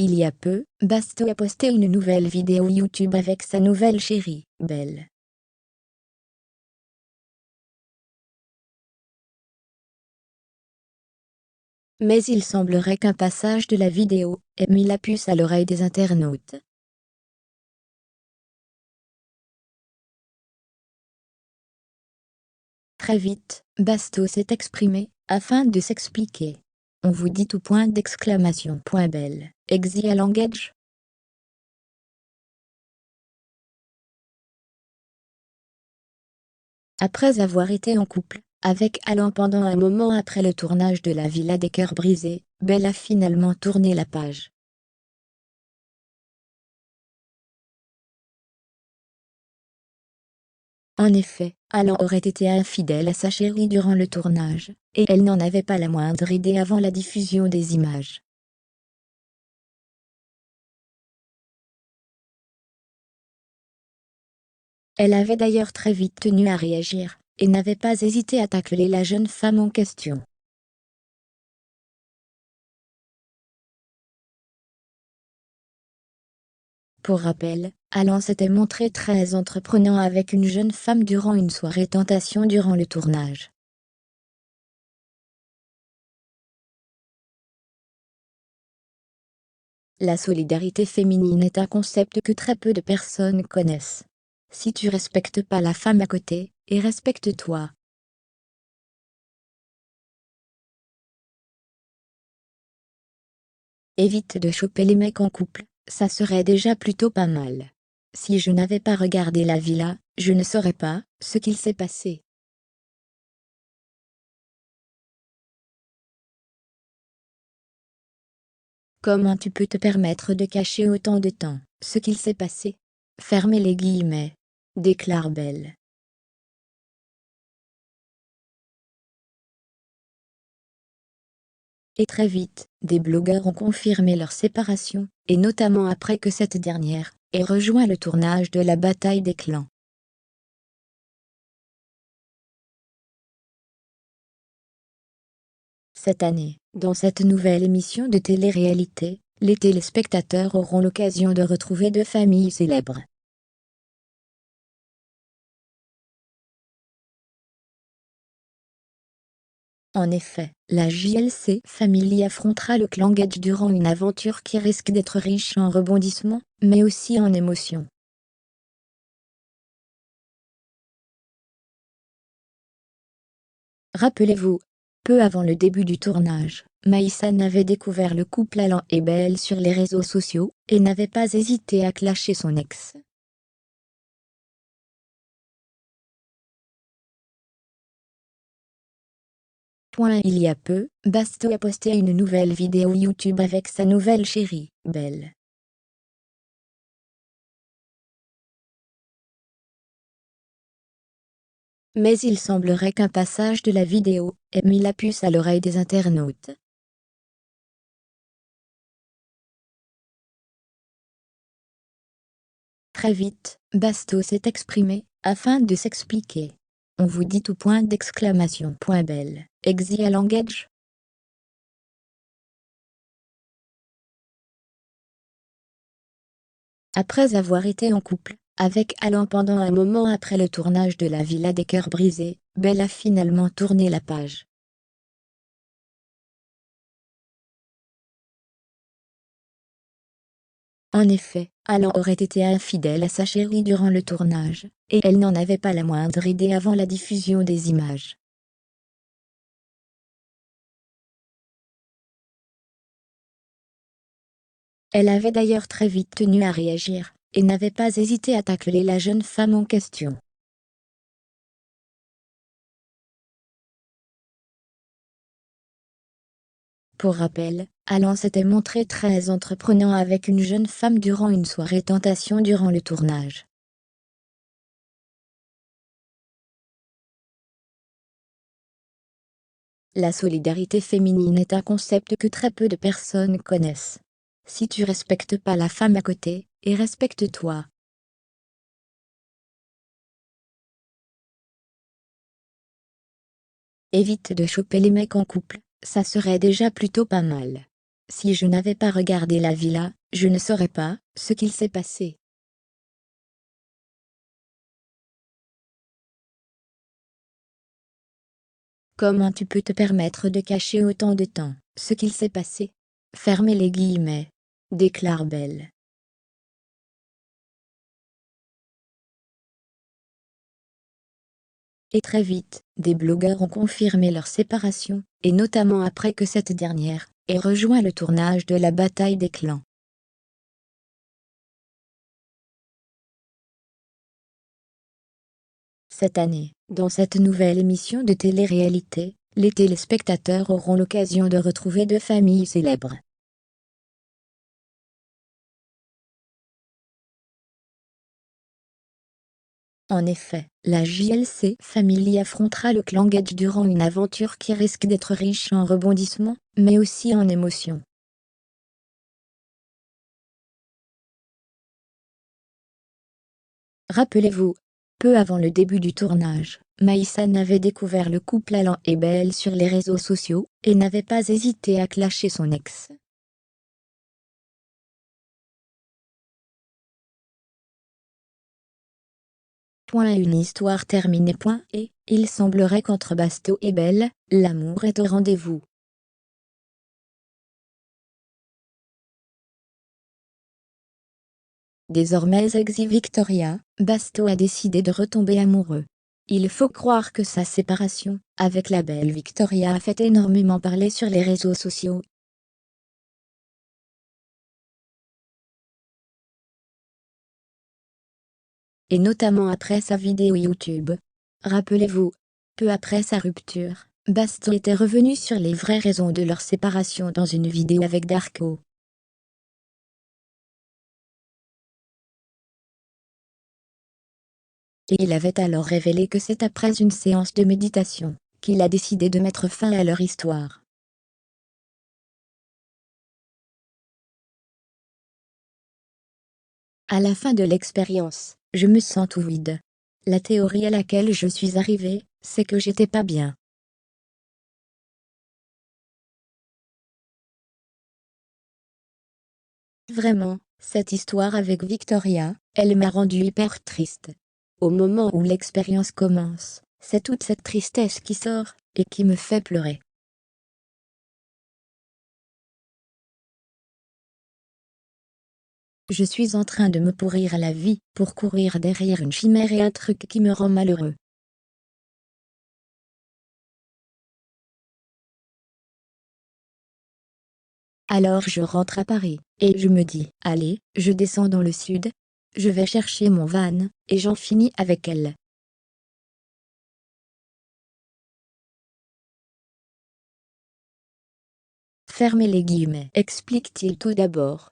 Il y a peu, Basto a posté une nouvelle vidéo YouTube avec sa nouvelle chérie, Belle. Mais il semblerait qu'un passage de la vidéo ait mis la puce à l'oreille des internautes. Très vite, Basto s'est exprimé, afin de s'expliquer. On vous dit tout point d'exclamation. Belle, exi à langage. Après avoir été en couple avec Alan pendant un moment après le tournage de La Villa des Cœurs Brisés, Belle a finalement tourné la page. En effet, Alan aurait été infidèle à sa chérie durant le tournage, et elle n'en avait pas la moindre idée avant la diffusion des images. Elle avait d'ailleurs très vite tenu à réagir, et n'avait pas hésité à tacler la jeune femme en question. Pour rappel, Alan s'était montré très entreprenant avec une jeune femme durant une soirée tentation durant le tournage. La solidarité féminine est un concept que très peu de personnes connaissent. Si tu respectes pas la femme à côté, et respecte-toi. Évite de choper les mecs en couple, ça serait déjà plutôt pas mal. Si je n'avais pas regardé la villa, je ne saurais pas ce qu'il s'est passé. Comment tu peux te permettre de cacher autant de temps ce qu'il s'est passé? Fermez les guillemets. Déclare Belle. Et très vite, des blogueurs ont confirmé leur séparation, et notamment après que cette dernière ait rejoint le tournage de La Bataille des Clans. Cette année, dans cette nouvelle émission de télé-réalité, les téléspectateurs auront l'occasion de retrouver deux familles célèbres. En effet, la JLC Family affrontera le clan Gage durant une aventure qui risque d'être riche en rebondissements, mais aussi en émotions. Rappelez-vous, peu avant le début du tournage, Maïsan avait découvert le couple Alan et Belle sur les réseaux sociaux, et n'avait pas hésité à clasher son ex. Il y a peu, Basto a posté une nouvelle vidéo YouTube avec sa nouvelle chérie, Belle. Mais il semblerait qu'un passage de la vidéo ait mis la puce à l'oreille des internautes. Très vite, Basto s'est exprimé, afin de s'expliquer. On vous dit tout point d'exclamation. Belle, exi à langage. Après avoir été en couple avec Alan pendant un moment après le tournage de La Villa des Cœurs Brisés, Belle a finalement tourné la page. En effet, Alan aurait été infidèle à sa chérie durant le tournage, et elle n'en avait pas la moindre idée avant la diffusion des images. Elle avait d'ailleurs très vite tenu à réagir, et n'avait pas hésité à tacler la jeune femme en question. Pour rappel, Alan s'était montré très entreprenant avec une jeune femme durant une soirée tentation durant le tournage. La solidarité féminine est un concept que très peu de personnes connaissent. Si tu respectes pas la femme à côté, et respecte-toi. Évite de choper les mecs en couple, ça serait déjà plutôt pas mal. Si je n'avais pas regardé la villa, je ne saurais pas ce qu'il s'est passé. Comment tu peux te permettre de cacher autant de temps ce qu'il s'est passé? Fermez les guillemets, déclare Belle. Et très vite, des blogueurs ont confirmé leur séparation, et notamment après que cette dernière ait rejoint le tournage de la bataille des clans. Cette année, dans cette nouvelle émission de télé-réalité, les téléspectateurs auront l'occasion de retrouver deux familles célèbres. En effet, la JLC Family affrontera le clan Gage durant une aventure qui risque d'être riche en rebondissements, mais aussi en émotions. Rappelez-vous, peu avant le début du tournage, Maïsan avait découvert le couple Alan et Belle sur les réseaux sociaux, et n'avait pas hésité à clasher son ex. Une histoire terminée. Et il semblerait qu'entre Basto et Belle, l'amour est au rendez-vous. Désormais ex-Victoria, Basto a décidé de retomber amoureux. Il faut croire que sa séparation avec la belle Victoria a fait énormément parler sur les réseaux sociaux. Et notamment après sa vidéo YouTube. Rappelez-vous, peu après sa rupture, Basto était revenu sur les vraies raisons de leur séparation dans une vidéo avec Darko. Et il avait alors révélé que c'est après une séance de méditation qu'il a décidé de mettre fin à leur histoire. À la fin de l'expérience, je me sens tout vide. La théorie à laquelle je suis arrivée, c'est que j'étais pas bien. Vraiment, cette histoire avec Victoria, elle m'a rendu hyper triste. Au moment où l'expérience commence, c'est toute cette tristesse qui sort, et qui me fait pleurer. Je suis en train de me pourrir la vie pour courir derrière une chimère et un truc qui me rend malheureux. Alors je rentre à Paris, et je me dis, allez, je descends dans le sud. Je vais chercher mon van, et j'en finis avec elle. Fermez les guillemets, explique-t-il tout d'abord.